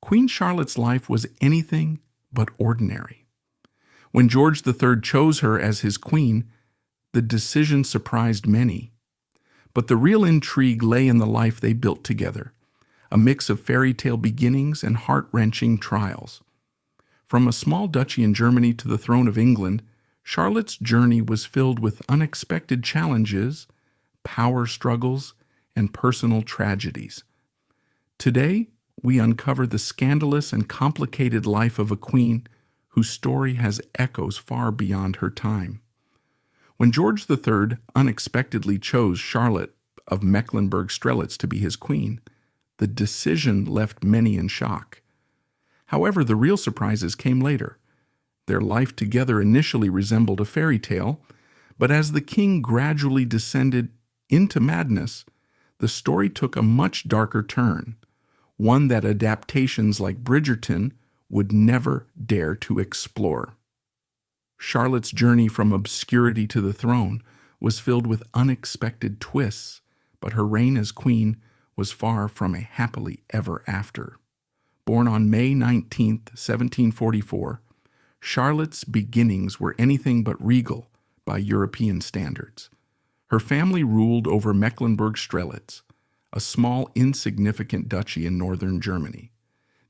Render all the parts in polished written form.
Queen Charlotte's life was anything but ordinary. When George III chose her as his queen, the decision surprised many. But the real intrigue lay in the life they built together, a mix of fairy tale beginnings and heart-wrenching trials. From a small duchy in Germany to the throne of England, Charlotte's journey was filled with unexpected challenges, power struggles, and personal tragedies. Today, we uncover the scandalous and complicated life of a queen whose story has echoes far beyond her time. When George III unexpectedly chose Charlotte of Mecklenburg-Strelitz to be his queen, the decision left many in shock. However, the real surprises came later. Their life together initially resembled a fairy tale, but as the king gradually descended into madness, the story took a much darker turn, one that adaptations like Bridgerton would never dare to explore. Charlotte's journey from obscurity to the throne was filled with unexpected twists, but her reign as queen was far from a happily ever after. Born on May 19, 1744, Charlotte's beginnings were anything but regal by European standards. Her family ruled over Mecklenburg-Strelitz, a small, insignificant duchy in northern Germany.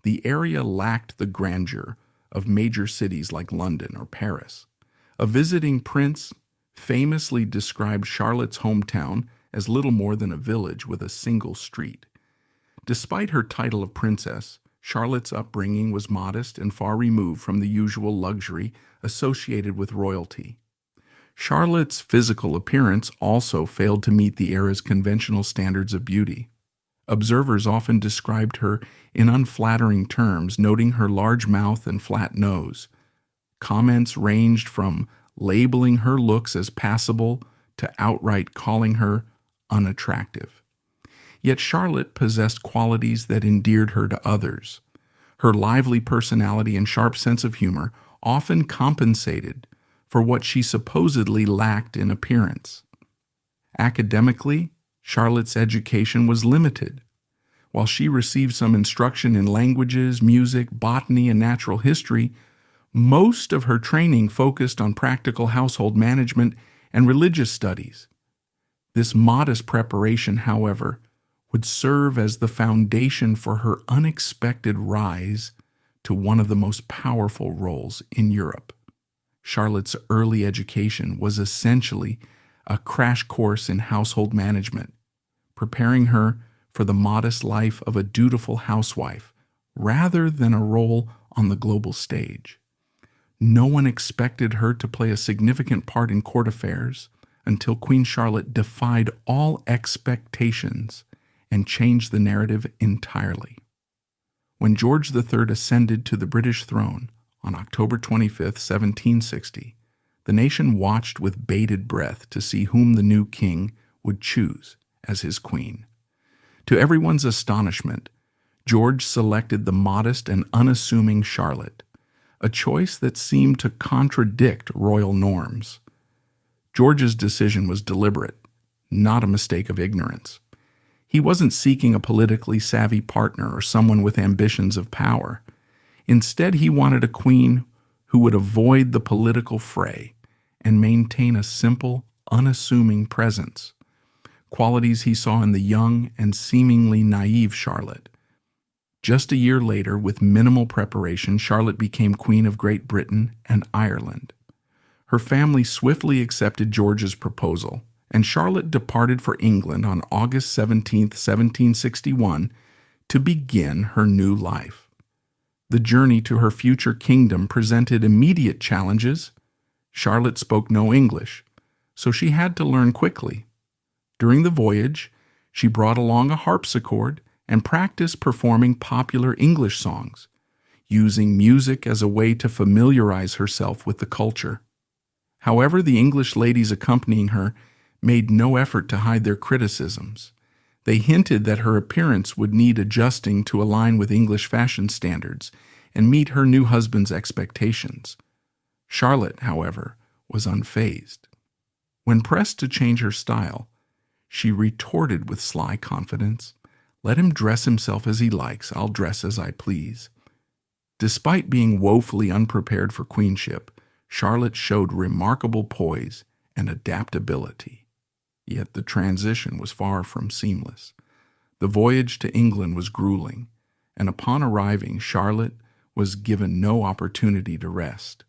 The area lacked the grandeur of major cities like London or Paris. A visiting prince famously described Charlotte's hometown as little more than a village with a single street. Despite her title of princess, Charlotte's upbringing was modest and far removed from the usual luxury associated with royalty. Charlotte's physical appearance also failed to meet the era's conventional standards of beauty. Observers often described her in unflattering terms, noting her large mouth and flat nose. Comments ranged from labeling her looks as passable to outright calling her unattractive. Yet Charlotte possessed qualities that endeared her to others. Her lively personality and sharp sense of humor often compensated for what she supposedly lacked in appearance. Academically, Charlotte's education was limited. While she received some instruction in languages, music, botany, and natural history, most of her training focused on practical household management and religious studies. This modest preparation, however, would serve as the foundation for her unexpected rise to one of the most powerful roles in Europe. Charlotte's early education was essentially a crash course in household management, preparing her for the modest life of a dutiful housewife rather than a role on the global stage. No one expected her to play a significant part in court affairs until Queen Charlotte defied all expectations and changed the narrative entirely. When George III ascended to the British throne on October 25, 1760, the nation watched with bated breath to see whom the new king would choose as his queen. To everyone's astonishment, George selected the modest and unassuming Charlotte, a choice that seemed to contradict royal norms. George's decision was deliberate, not a mistake of ignorance. He wasn't seeking a politically savvy partner or someone with ambitions of power. Instead, he wanted a queen who would avoid the political fray and maintain a simple, unassuming presence, qualities he saw in the young and seemingly naive Charlotte. Just a year later, with minimal preparation, Charlotte became Queen of Great Britain and Ireland. Her family swiftly accepted George's proposal, and Charlotte departed for England on August 17, 1761, to begin her new life. The journey to her future kingdom presented immediate challenges. Charlotte spoke no English, so she had to learn quickly. During the voyage, she brought along a harpsichord and practiced performing popular English songs, using music as a way to familiarize herself with the culture. However, the English ladies accompanying her made no effort to hide their criticisms. They hinted that her appearance would need adjusting to align with English fashion standards and meet her new husband's expectations. Charlotte, however, was unfazed. When pressed to change her style, she retorted with sly confidence, Let him dress himself as he likes, I'll dress as I please. Despite being woefully unprepared for queenship, Charlotte showed remarkable poise and adaptability. Yet the transition was far from seamless. The voyage to England was grueling, and upon arriving, Charlotte was given no opportunity to rest.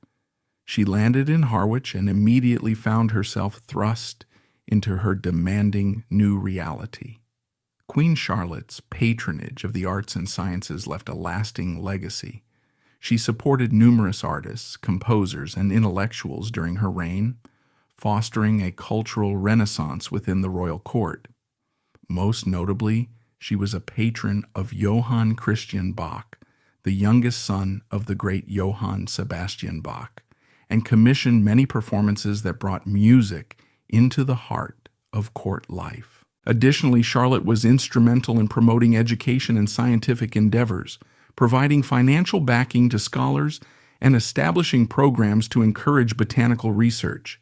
She landed in Harwich and immediately found herself thrust into her demanding new reality. Queen Charlotte's patronage of the arts and sciences left a lasting legacy. She supported numerous artists, composers, and intellectuals during her reign, fostering a cultural renaissance within the royal court. Most notably, she was a patron of Johann Christian Bach, the youngest son of the great Johann Sebastian Bach, and commissioned many performances that brought music into the heart of court life. Additionally, Charlotte was instrumental in promoting education and scientific endeavors, providing financial backing to scholars and establishing programs to encourage botanical research.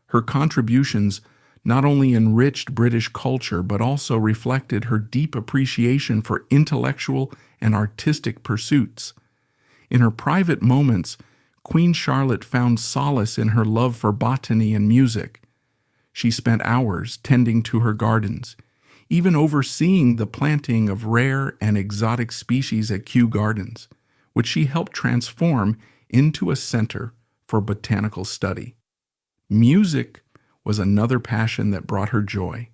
Her contributions not only enriched British culture but also reflected her deep appreciation for intellectual and artistic pursuits. In her private moments, Queen Charlotte found solace in her love for botany and music. She spent hours tending to her gardens, even overseeing the planting of rare and exotic species at Kew Gardens, which she helped transform into a center for botanical study. Music was another passion that brought her joy.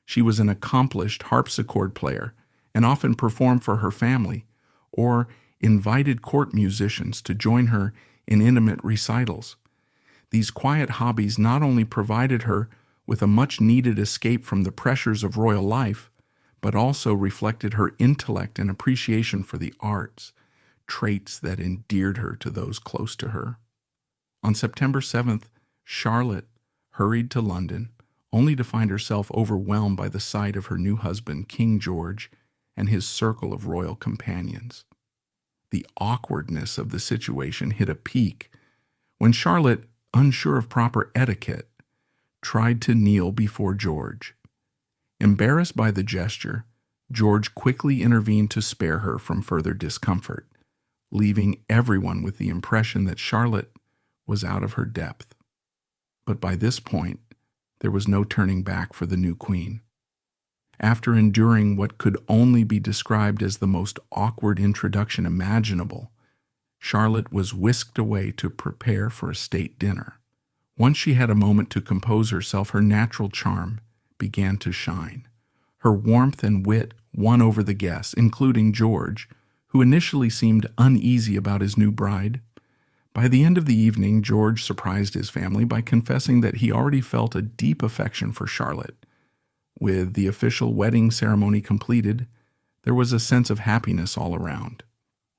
She was an accomplished harpsichord player and often performed for her family or invited court musicians to join her in intimate recitals. These quiet hobbies not only provided her with a much-needed escape from the pressures of royal life, but also reflected her intellect and appreciation for the arts, traits that endeared her to those close to her. On September 7th, Charlotte hurried to London, only to find herself overwhelmed by the sight of her new husband, King George, and his circle of royal companions. The awkwardness of the situation hit a peak when Charlotte, unsure of proper etiquette, tried to kneel before George. Embarrassed by the gesture, George quickly intervened to spare her from further discomfort, leaving everyone with the impression that Charlotte was out of her depth. But by this point, there was no turning back for the new queen. After enduring what could only be described as the most awkward introduction imaginable, Charlotte was whisked away to prepare for a state dinner. Once she had a moment to compose herself, her natural charm began to shine. Her warmth and wit won over the guests, including George, who initially seemed uneasy about his new bride. By the end of the evening, George surprised his family by confessing that he already felt a deep affection for Charlotte. With the official wedding ceremony completed, there was a sense of happiness all around,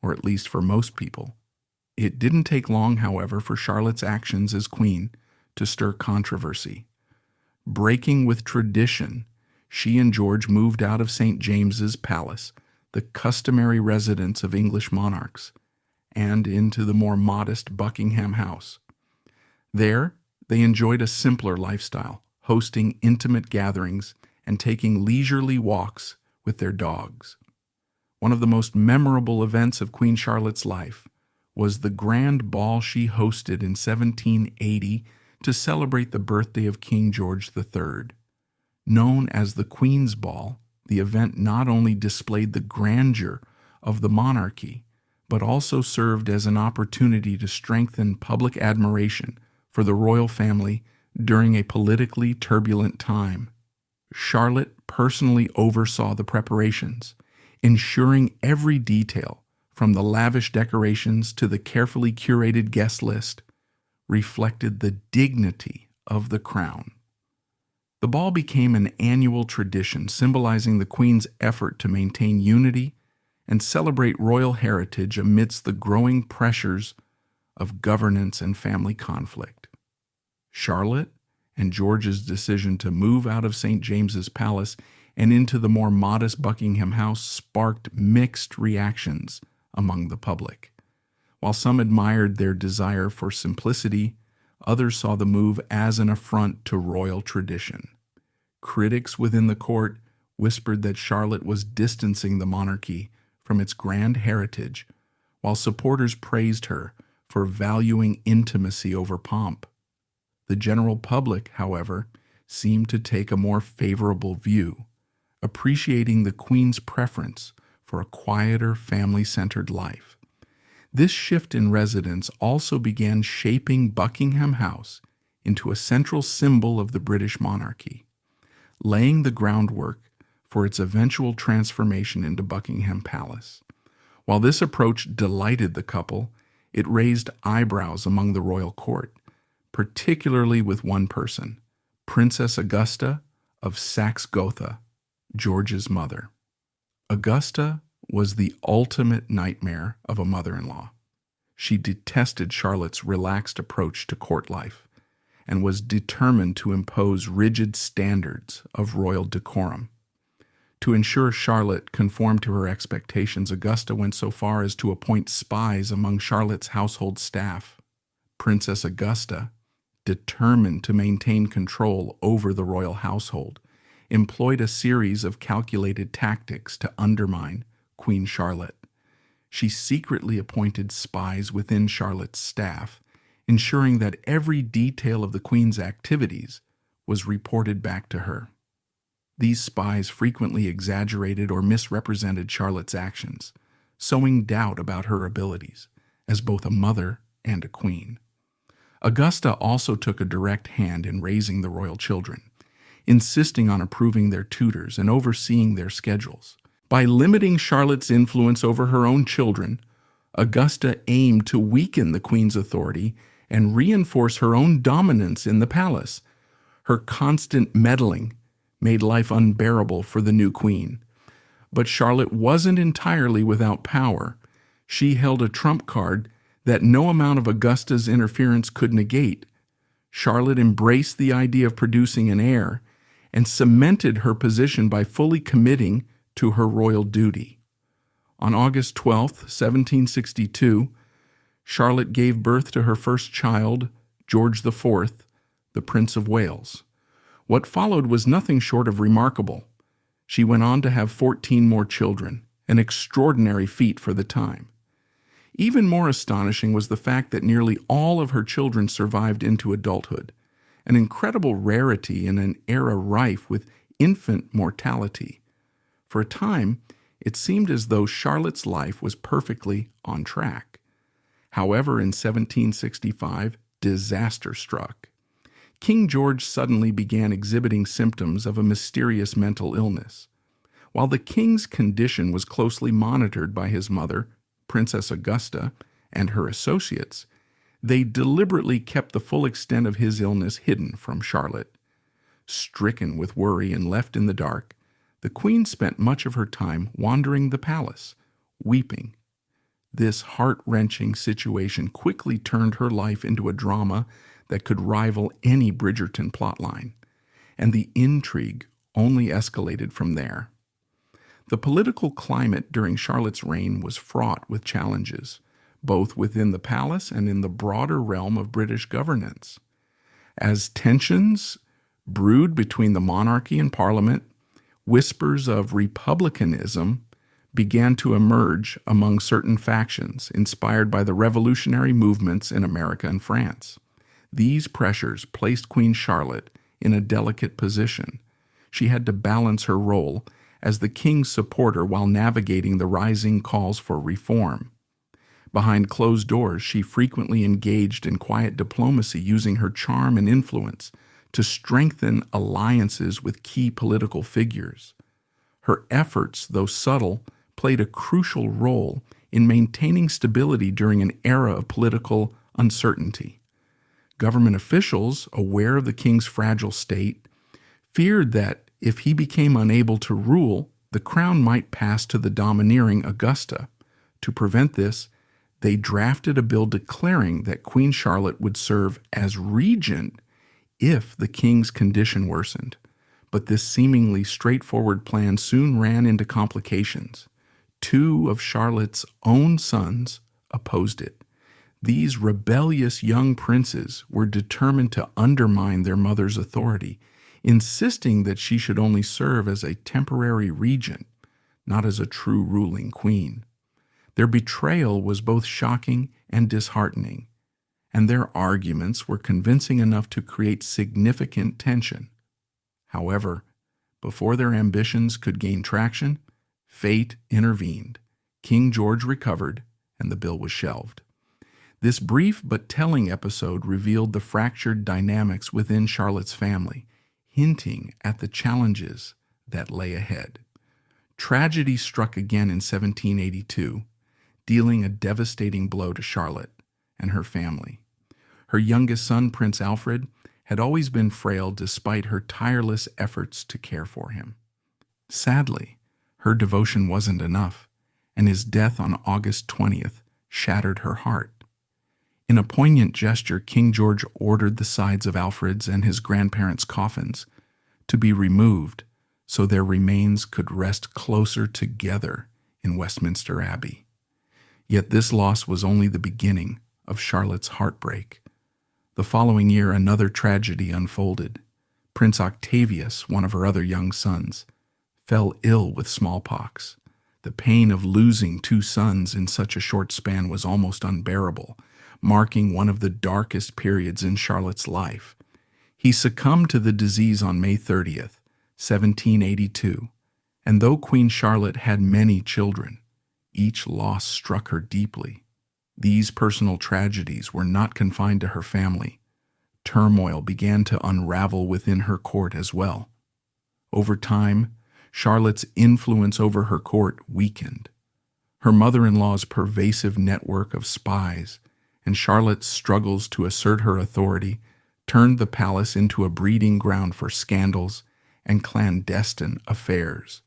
or at least for most people. It didn't take long, however, for Charlotte's actions as queen to stir controversy. Breaking with tradition, she and George moved out of St. James's Palace, the customary residence of English monarchs, and into the more modest Buckingham House. There, they enjoyed a simpler lifestyle, hosting intimate gatherings and taking leisurely walks with their dogs. One of the most memorable events of Queen Charlotte's life was the grand ball she hosted in 1780 to celebrate the birthday of King George III. Known as the Queen's Ball, the event not only displayed the grandeur of the monarchy, but also served as an opportunity to strengthen public admiration for the royal family during a politically turbulent time. Charlotte personally oversaw the preparations, ensuring every detail, from the lavish decorations to the carefully curated guest list, reflected the dignity of the crown. The ball became an annual tradition, symbolizing the Queen's effort to maintain unity and celebrate royal heritage amidst the growing pressures of governance and family conflict. Charlotte and George's decision to move out of St. James's Palace and into the more modest Buckingham House sparked mixed reactions among the public. While some admired their desire for simplicity, others saw the move as an affront to royal tradition. Critics within the court whispered that Charlotte was distancing the monarchy from its grand heritage, while supporters praised her for valuing intimacy over pomp. The general public, however, seemed to take a more favorable view, appreciating the Queen's preference for a quieter, family-centered life. This shift in residence also began shaping Buckingham House into a central symbol of the British monarchy, laying the groundwork for its eventual transformation into Buckingham Palace. While this approach delighted the couple, it raised eyebrows among the royal court, particularly with one person, Princess Augusta of Saxe-Gotha, George's mother. Augusta was the ultimate nightmare of a mother-in-law. She detested Charlotte's relaxed approach to court life and was determined to impose rigid standards of royal decorum. To ensure Charlotte conformed to her expectations, Augusta went so far as to appoint spies among Charlotte's household staff. Princess Augusta, determined to maintain control over the royal household, employed a series of calculated tactics to undermine Queen Charlotte. She secretly appointed spies within Charlotte's staff, ensuring that every detail of the Queen's activities was reported back to her. These spies frequently exaggerated or misrepresented Charlotte's actions, sowing doubt about her abilities as both a mother and a queen. Augusta also took a direct hand in raising the royal children, insisting on approving their tutors and overseeing their schedules. By limiting Charlotte's influence over her own children, Augusta aimed to weaken the Queen's authority and reinforce her own dominance in the palace. Her constant meddling made life unbearable for the new queen. But Charlotte wasn't entirely without power. She held a trump card that no amount of Augusta's interference could negate. Charlotte embraced the idea of producing an heir and cemented her position by fully committing to her royal duty. On August 12, 1762, Charlotte gave birth to her first child, George IV, the Prince of Wales. What followed was nothing short of remarkable. She went on to have 14 more children, an extraordinary feat for the time. Even more astonishing was the fact that nearly all of her children survived into adulthood, an incredible rarity in an era rife with infant mortality. For a time, it seemed as though Charlotte's life was perfectly on track. However, in 1765, disaster struck. King George suddenly began exhibiting symptoms of a mysterious mental illness. While the king's condition was closely monitored by his mother, Princess Augusta, and her associates, they deliberately kept the full extent of his illness hidden from Charlotte. Stricken with worry and left in the dark, the queen spent much of her time wandering the palace, weeping. This heart-wrenching situation quickly turned her life into a drama that could rival any Bridgerton plotline, and the intrigue only escalated from there. The political climate during Charlotte's reign was fraught with challenges, both within the palace and in the broader realm of British governance. As tensions brewed between the monarchy and Parliament, whispers of republicanism began to emerge among certain factions inspired by the revolutionary movements in America and France. These pressures placed Queen Charlotte in a delicate position. She had to balance her role as the king's supporter while navigating the rising calls for reform. Behind closed doors, she frequently engaged in quiet diplomacy, using her charm and influence to strengthen alliances with key political figures. Her efforts, though subtle, played a crucial role in maintaining stability during an era of political uncertainty. Government officials, aware of the king's fragile state, feared that if he became unable to rule, the crown might pass to the domineering Augusta. To prevent this, they drafted a bill declaring that Queen Charlotte would serve as regent if the king's condition worsened. But this seemingly straightforward plan soon ran into complications. Two of Charlotte's own sons opposed it. These rebellious young princes were determined to undermine their mother's authority, insisting that she should only serve as a temporary regent, not as a true ruling queen. Their betrayal was both shocking and disheartening, and their arguments were convincing enough to create significant tension. However, before their ambitions could gain traction, fate intervened. King George recovered, and the bill was shelved. This brief but telling episode revealed the fractured dynamics within Charlotte's family, hinting at the challenges that lay ahead. Tragedy struck again in 1782, dealing a devastating blow to Charlotte and her family. Her youngest son, Prince Alfred, had always been frail despite her tireless efforts to care for him. Sadly, her devotion wasn't enough, and his death on August 20th shattered her heart. In a poignant gesture, King George ordered the sides of Alfred's and his grandparents' coffins to be removed so their remains could rest closer together in Westminster Abbey. Yet this loss was only the beginning of Charlotte's heartbreak. The following year, another tragedy unfolded. Prince Octavius, one of her other young sons, fell ill with smallpox. The pain of losing two sons in such a short span was almost unbearable, marking one of the darkest periods in Charlotte's life. He succumbed to the disease on May 30th, 1782, and though Queen Charlotte had many children, each loss struck her deeply. These personal tragedies were not confined to her family. Turmoil began to unravel within her court as well. Over time, Charlotte's influence over her court weakened. Her mother-in-law's pervasive network of spies and Charlotte's struggles to assert her authority turned the palace into a breeding ground for scandals and clandestine affairs.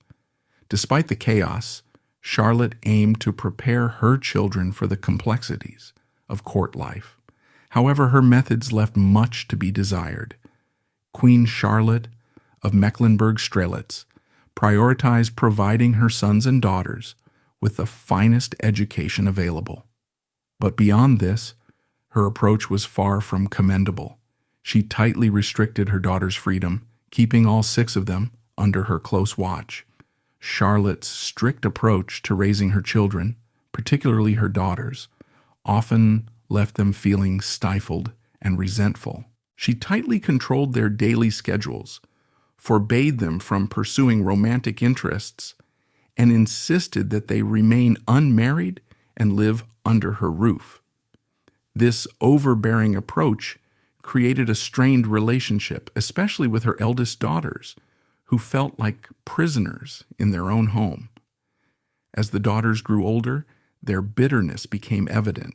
Despite the chaos, Charlotte aimed to prepare her children for the complexities of court life. However, her methods left much to be desired. Queen Charlotte of Mecklenburg-Strelitz prioritized providing her sons and daughters with the finest education available. But beyond this, her approach was far from commendable. She tightly restricted her daughters' freedom, keeping all 6 of them under her close watch. Charlotte's strict approach to raising her children, particularly her daughters, often left them feeling stifled and resentful. She tightly controlled their daily schedules, forbade them from pursuing romantic interests, and insisted that they remain unmarried and live under her roof. This overbearing approach created a strained relationship, especially with her eldest daughters, who felt like prisoners in their own home. As the daughters grew older, their bitterness became evident,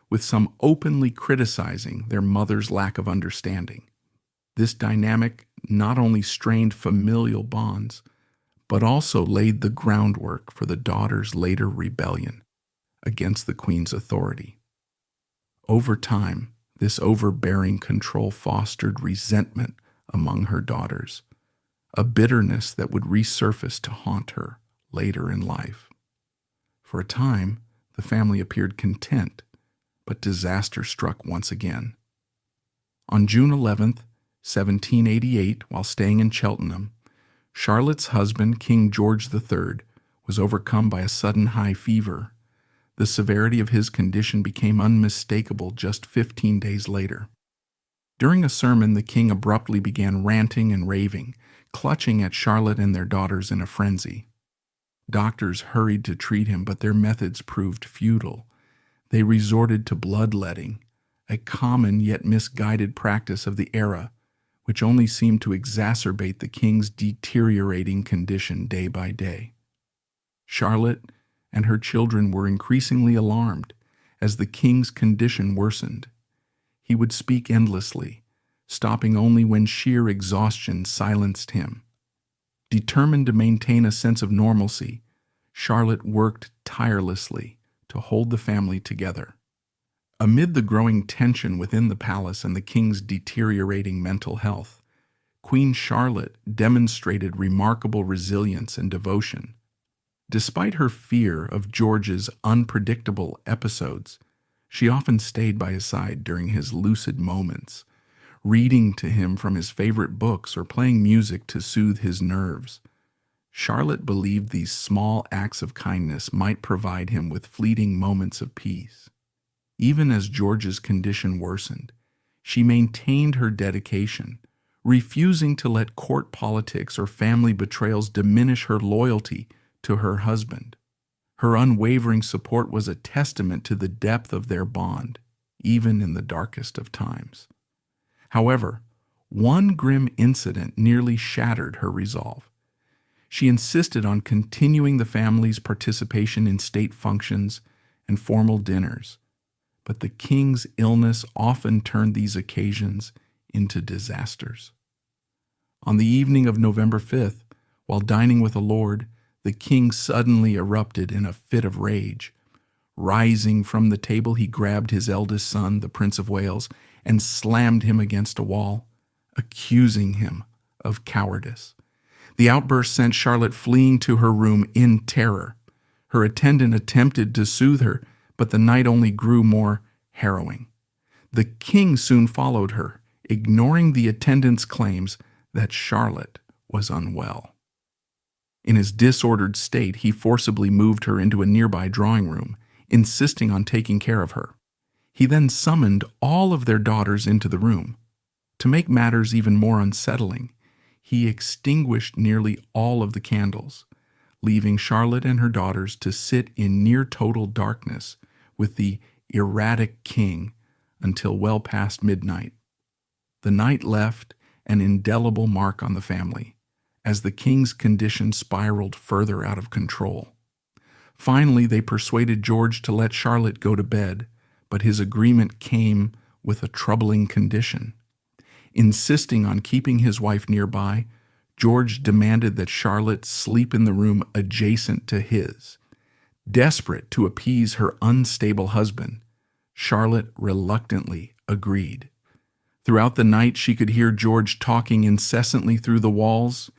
with some openly criticizing their mother's lack of understanding. This dynamic not only strained familial bonds, but also laid the groundwork for the daughters' later rebellion against the queen's authority. Over time, this overbearing control fostered resentment among her daughters, a bitterness that would resurface to haunt her later in life. For a time, the family appeared content, but disaster struck once again. On June 11th, 1788, while staying in Cheltenham, Charlotte's husband, King George III, was overcome by a sudden high fever. The severity of his condition became unmistakable just 15 days later. During a sermon, the king abruptly began ranting and raving, clutching at Charlotte and their daughters in a frenzy. Doctors hurried to treat him, but their methods proved futile. They resorted to bloodletting, a common yet misguided practice of the era, which only seemed to exacerbate the king's deteriorating condition day by day. Charlotte and her children were increasingly alarmed as the king's condition worsened. He would speak endlessly, stopping only when sheer exhaustion silenced him. Determined to maintain a sense of normalcy, Charlotte worked tirelessly to hold the family together. Amid the growing tension within the palace and the king's deteriorating mental health, Queen Charlotte demonstrated remarkable resilience and devotion. Despite her fear of George's unpredictable episodes, she often stayed by his side during his lucid moments, reading to him from his favorite books or playing music to soothe his nerves. Charlotte believed these small acts of kindness might provide him with fleeting moments of peace. Even as George's condition worsened, she maintained her dedication, refusing to let court politics or family betrayals diminish her loyalty to her husband. Her unwavering support was a testament to the depth of their bond, even in the darkest of times. However, one grim incident nearly shattered her resolve. She insisted on continuing the family's participation in state functions and formal dinners, but the king's illness often turned these occasions into disasters. On the evening of November 5th, while dining with a lord, the king suddenly erupted in a fit of rage. Rising from the table, he grabbed his eldest son, the Prince of Wales, and slammed him against a wall, accusing him of cowardice. The outburst sent Charlotte fleeing to her room in terror. Her attendant attempted to soothe her, but the night only grew more harrowing. The king soon followed her, ignoring the attendant's claims that Charlotte was unwell. In his disordered state, he forcibly moved her into a nearby drawing room, insisting on taking care of her. He then summoned all of their daughters into the room. To make matters even more unsettling, he extinguished nearly all of the candles, leaving Charlotte and her daughters to sit in near total darkness with the erratic king until well past midnight. The night left an indelible mark on the family, as the king's condition spiraled further out of control. Finally, they persuaded George to let Charlotte go to bed, but his agreement came with a troubling condition. Insisting on keeping his wife nearby, George demanded that Charlotte sleep in the room adjacent to his. Desperate to appease her unstable husband, Charlotte reluctantly agreed. Throughout the night, she could hear George talking incessantly through the walls,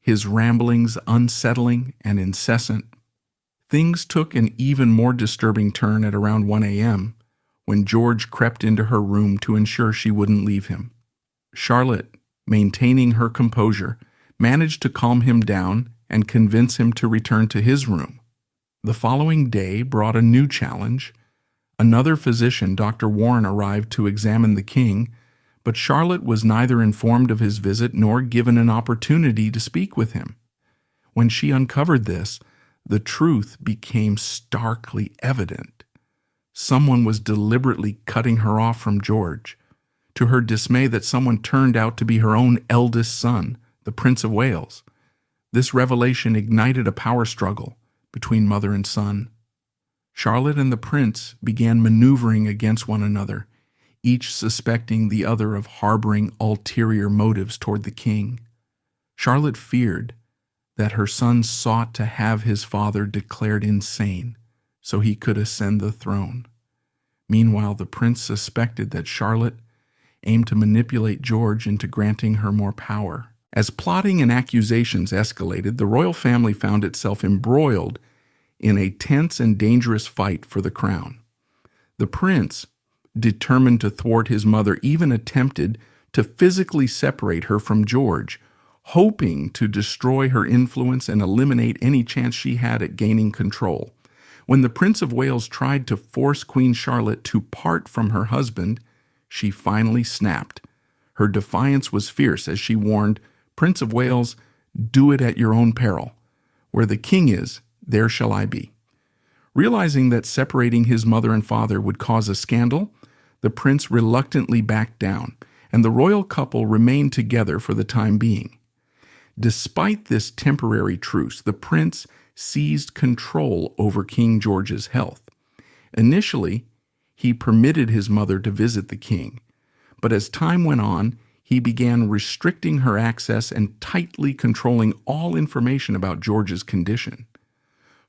his ramblings unsettling and incessant. Things took an even more disturbing turn at around 1 a.m., when George crept into her room to ensure she wouldn't leave him. Charlotte, maintaining her composure, managed to calm him down and convince him to return to his room. The following day brought a new challenge. Another physician, Dr. Warren, arrived to examine the king, but Charlotte was neither informed of his visit nor given an opportunity to speak with him. When she uncovered this, the truth became starkly evident. Someone was deliberately cutting her off from George. To her dismay, that someone turned out to be her own eldest son, the Prince of Wales. This revelation ignited a power struggle between mother and son. Charlotte and the prince began maneuvering against one another, each suspecting the other of harboring ulterior motives toward the king. Charlotte feared that her son sought to have his father declared insane so he could ascend the throne. Meanwhile, the prince suspected that Charlotte aimed to manipulate George into granting her more power. As plotting and accusations escalated, the royal family found itself embroiled in a tense and dangerous fight for the crown. The prince, determined to thwart his mother, even attempted to physically separate her from George, hoping to destroy her influence and eliminate any chance she had at gaining control. When the Prince of Wales tried to force Queen Charlotte to part from her husband, she finally snapped. Her defiance was fierce as she warned, "Prince of Wales, do it at your own peril. Where the king is, there shall I be." Realizing that separating his mother and father would cause a scandal, the prince reluctantly backed down, and the royal couple remained together for the time being. Despite this temporary truce, the prince seized control over King George's health. Initially, he permitted his mother to visit the king, but as time went on, he began restricting her access and tightly controlling all information about George's condition.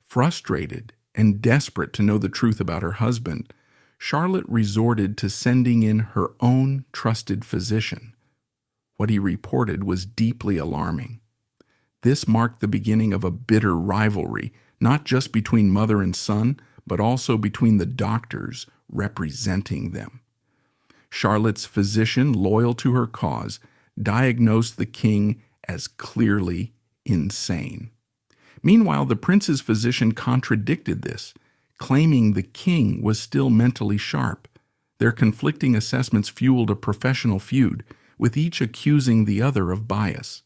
Frustrated and desperate to know the truth about her husband, Charlotte resorted to sending in her own trusted physician. What he reported was deeply alarming. This marked the beginning of a bitter rivalry, not just between mother and son, but also between the doctors representing them. Charlotte's physician, loyal to her cause, diagnosed the king as clearly insane. Meanwhile, the prince's physician contradicted this, claiming the king was still mentally sharp. Their conflicting assessments fueled a professional feud, with each accusing the other of bias.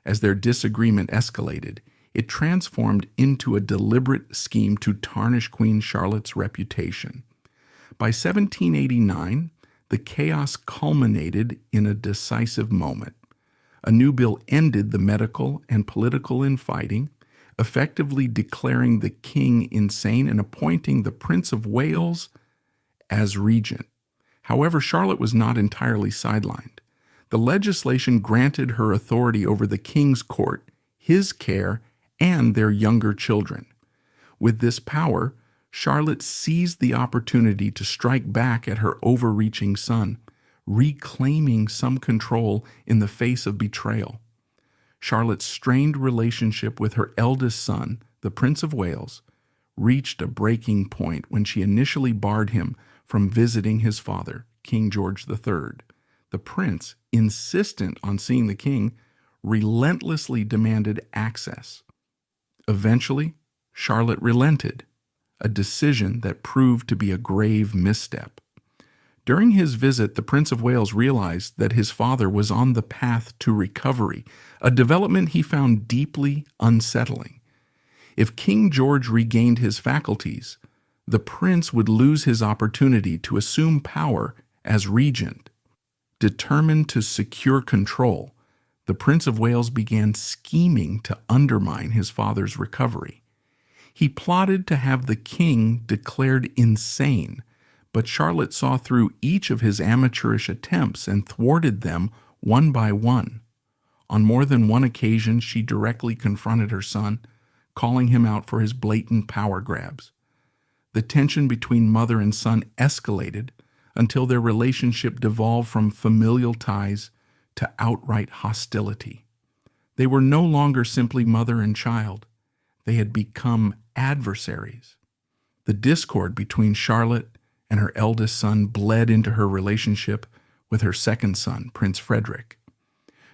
As their disagreement escalated, it transformed into a deliberate scheme to tarnish Queen Charlotte's reputation. By 1789, the chaos culminated in a decisive moment. A new bill ended the medical and political infighting, effectively declaring the king insane and appointing the Prince of Wales as regent. However, Charlotte was not entirely sidelined. The legislation granted her authority over the king's court, his care, and their younger children. With this power, Charlotte seized the opportunity to strike back at her overreaching son, reclaiming some control in the face of betrayal. Charlotte's strained relationship with her eldest son, the Prince of Wales, reached a breaking point when she initially barred him from visiting his father, King George III. The prince, insistent on seeing the king, relentlessly demanded access. Eventually, Charlotte relented, a decision that proved to be a grave misstep. During his visit, the Prince of Wales realized that his father was on the path to recovery, a development he found deeply unsettling. If King George regained his faculties, the prince would lose his opportunity to assume power as regent. Determined to secure control, the Prince of Wales began scheming to undermine his father's recovery. He plotted to have the king declared insane, but Charlotte saw through each of his amateurish attempts and thwarted them one by one. On more than one occasion, she directly confronted her son, calling him out for his blatant power grabs. The tension between mother and son escalated until their relationship devolved from familial ties to outright hostility. They were no longer simply mother and child. They had become adversaries. The discord between Charlotte and her eldest son bled into her relationship with her second son, Prince Frederick.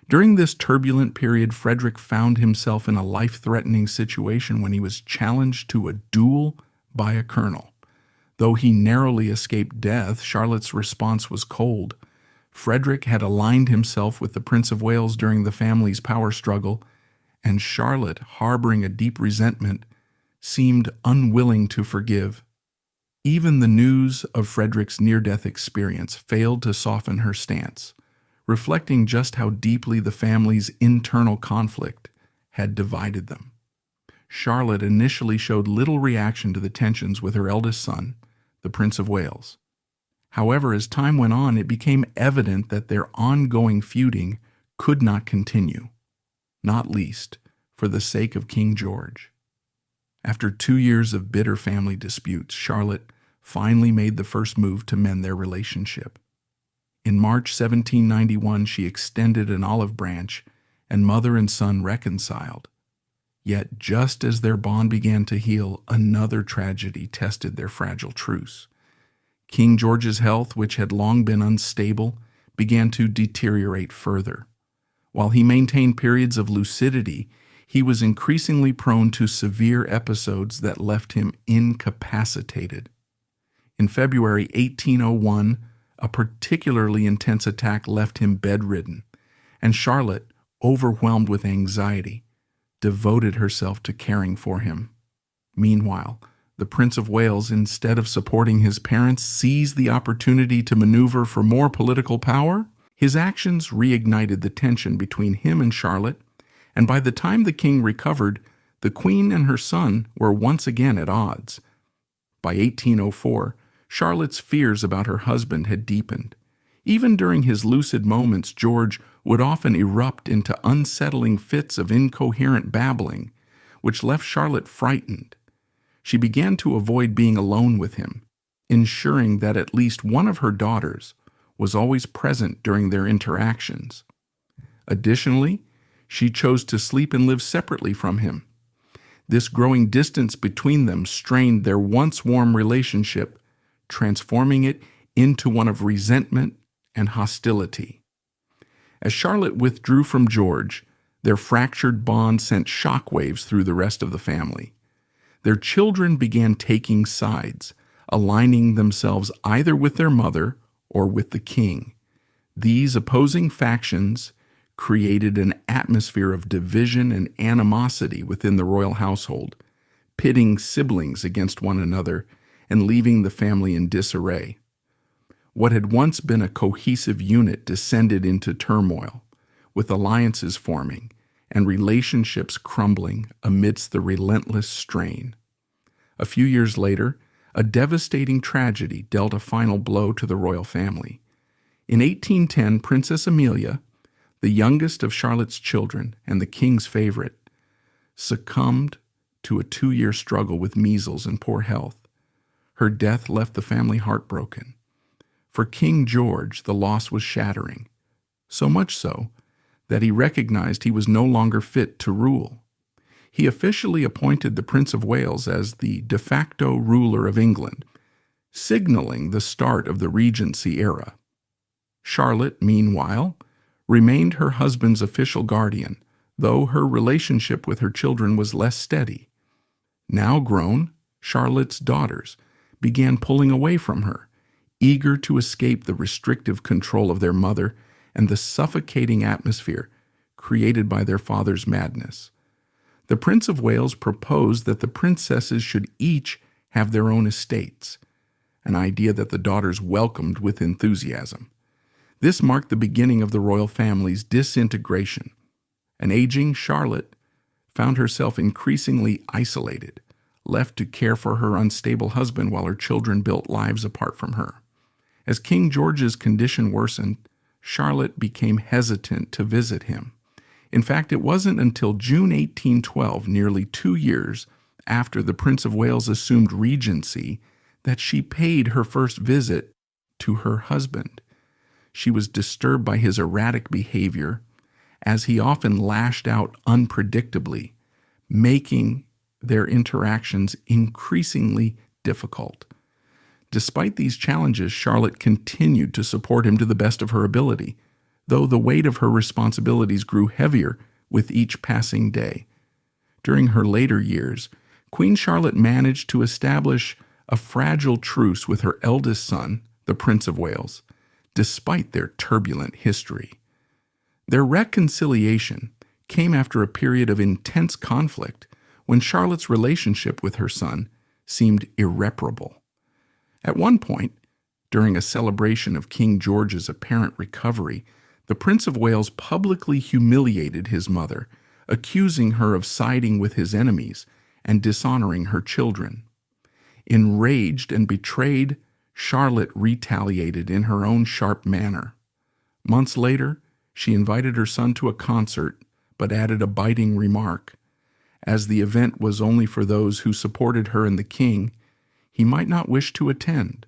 During this turbulent period, Frederick found himself in a life-threatening situation when he was challenged to a duel by a colonel. Though he narrowly escaped death, Charlotte's response was cold. Frederick had aligned himself with the Prince of Wales during the family's power struggle, and Charlotte, harboring a deep resentment, seemed unwilling to forgive. Even the news of Frederick's near-death experience failed to soften her stance, reflecting just how deeply the family's internal conflict had divided them. Charlotte initially showed little reaction to the tensions with her eldest son, the Prince of Wales. However, as time went on, it became evident that their ongoing feuding could not continue, not least for the sake of King George. After 2 years of bitter family disputes, Charlotte finally made the first move to mend their relationship. In March 1791, she extended an olive branch, and mother and son reconciled. Yet, just as their bond began to heal, another tragedy tested their fragile truce. King George's health, which had long been unstable, began to deteriorate further. While he maintained periods of lucidity, he was increasingly prone to severe episodes that left him incapacitated. In February 1801, a particularly intense attack left him bedridden, and Charlotte, overwhelmed with anxiety, devoted herself to caring for him. Meanwhile, the Prince of Wales, instead of supporting his parents, seized the opportunity to maneuver for more political power. His actions reignited the tension between him and Charlotte, and by the time the king recovered, the queen and her son were once again at odds. By 1804, Charlotte's fears about her husband had deepened. Even during his lucid moments, George would often erupt into unsettling fits of incoherent babbling, which left Charlotte frightened. She began to avoid being alone with him, ensuring that at least one of her daughters was always present during their interactions. Additionally, she chose to sleep and live separately from him. This growing distance between them strained their once warm relationship, transforming it into one of resentment and hostility. As Charlotte withdrew from George, their fractured bond sent shockwaves through the rest of the family. Their children began taking sides, aligning themselves either with their mother or with the king. These opposing factions created an atmosphere of division and animosity within the royal household, pitting siblings against one another and leaving the family in disarray. What had once been a cohesive unit descended into turmoil, with alliances forming and relationships crumbling amidst the relentless strain. A few years later, a devastating tragedy dealt a final blow to the royal family. In 1810, Princess Amelia, the youngest of Charlotte's children and the king's favorite, succumbed to a 2-year struggle with measles and poor health. Her death left the family heartbroken. For King George, the loss was shattering, so much so that he recognized he was no longer fit to rule. He officially appointed the Prince of Wales as the de facto ruler of England, signaling the start of the Regency era. Charlotte, meanwhile, remained her husband's official guardian, though her relationship with her children was less steady. Now grown, Charlotte's daughters began pulling away from her, eager to escape the restrictive control of their mother and the suffocating atmosphere created by their father's madness. The Prince of Wales proposed that the princesses should each have their own estates, an idea that the daughters welcomed with enthusiasm. This marked the beginning of the royal family's disintegration. An aging Charlotte found herself increasingly isolated, left to care for her unstable husband while her children built lives apart from her. As King George's condition worsened, Charlotte became hesitant to visit him. In fact, it wasn't until June 1812, nearly 2 years after the Prince of Wales assumed regency, that she paid her first visit to her husband. She was disturbed by his erratic behavior, as he often lashed out unpredictably, making their interactions increasingly difficult. Despite these challenges, Charlotte continued to support him to the best of her ability, though the weight of her responsibilities grew heavier with each passing day. During her later years, Queen Charlotte managed to establish a fragile truce with her eldest son, the Prince of Wales, despite their turbulent history. Their reconciliation came after a period of intense conflict when Charlotte's relationship with her son seemed irreparable. At one point, during a celebration of King George's apparent recovery, the Prince of Wales publicly humiliated his mother, accusing her of siding with his enemies and dishonoring her children. Enraged and betrayed, Charlotte retaliated in her own sharp manner. Months later, she invited her son to a concert, but added a biting remark. As the event was only for those who supported her and the king, he might not wish to attend.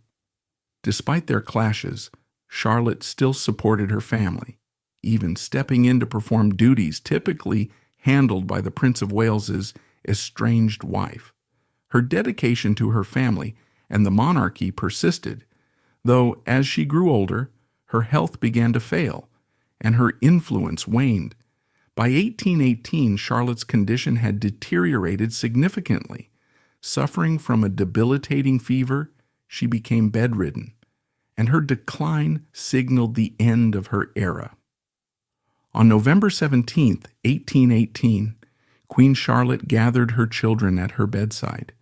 Despite their clashes, Charlotte still supported her family, even stepping in to perform duties typically handled by the Prince of Wales's estranged wife. Her dedication to her family and the monarchy persisted, though as she grew older, her health began to fail, and her influence waned. By 1818, Charlotte's condition had deteriorated significantly. Suffering from a debilitating fever, she became bedridden, and her decline signaled the end of her era. On November 17, 1818, Queen Charlotte gathered her children at her bedside.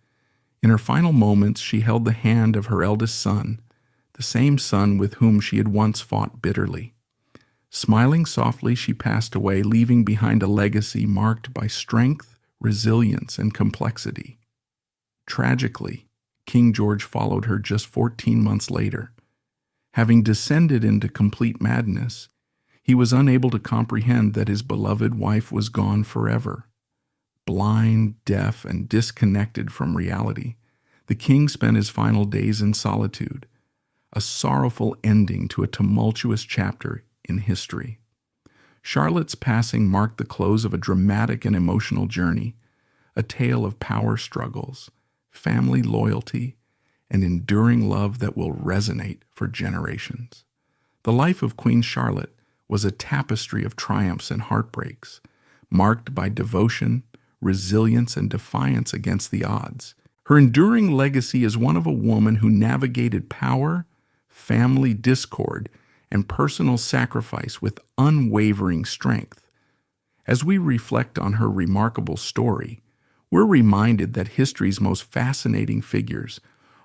In her final moments, she held the hand of her eldest son, the same son with whom she had once fought bitterly. Smiling softly, she passed away, leaving behind a legacy marked by strength, resilience, and complexity. Tragically, King George followed her just 14 months later. Having descended into complete madness, he was unable to comprehend that his beloved wife was gone forever. Blind, deaf, and disconnected from reality, the king spent his final days in solitude, a sorrowful ending to a tumultuous chapter in history. Charlotte's passing marked the close of a dramatic and emotional journey, a tale of power struggles, family loyalty, and enduring love that will resonate for generations. The life of Queen Charlotte was a tapestry of triumphs and heartbreaks, marked by devotion, resilience, and defiance against the odds. Her enduring legacy is one of a woman who navigated power, family discord, and personal sacrifice with unwavering strength. As we reflect on her remarkable story, we're reminded that history's most fascinating figures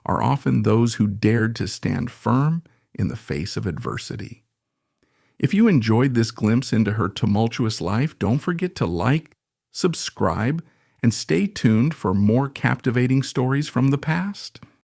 are often those who dared to stand firm in the face of adversity. If you enjoyed this glimpse into her tumultuous life, don't forget to like, subscribe, and stay tuned for more captivating stories from the past.